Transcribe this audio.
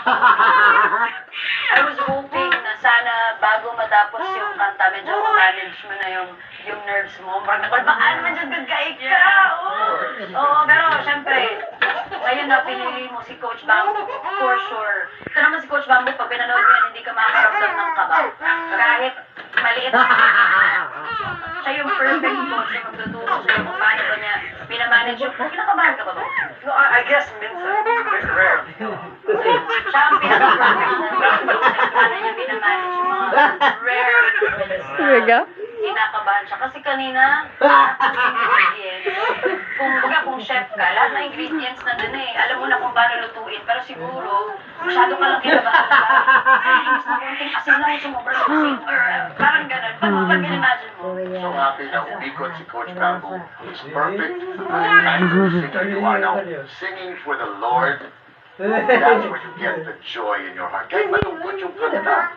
I was hoping na sana bago matapos yung kanta, medyo manage mo na yung nerves mo. Parang baka naman dyan gagkaik ka. Oo, pero syempre, ngayon na pinili mo si Coach Bamboo, for sure. Ito naman si Coach Bamboo, pag pinanood mo yan, hindi ka makakaramdam ng kaba. Kahit maliit. Siya yung perfect coach na magtuturo sa'yo kung paano ba niya pinamanage yung... Kinakabahan ka ba ba? No, I guess minsan. Very rare. Siya ang pinaka-perfect na paano niya pinamanage yung mga rare moments na kinakabahan siya. Kasi kanina, kung chef ka, lahat ng ingredients na dun eh. Alam mo na kung paano lutuin. Pero siguro, masyado ka lang kinabahan. Ay, inis na konting asin lang, sumobra sa asin. Or parang ganun. Pag in-imagine mo. So happy na umikot si Coach Bamboo. He's perfect for the kind of singer you are now. Singing for the Lord, that's where you get the joy in your heart. Kahit malungkot yung kanta,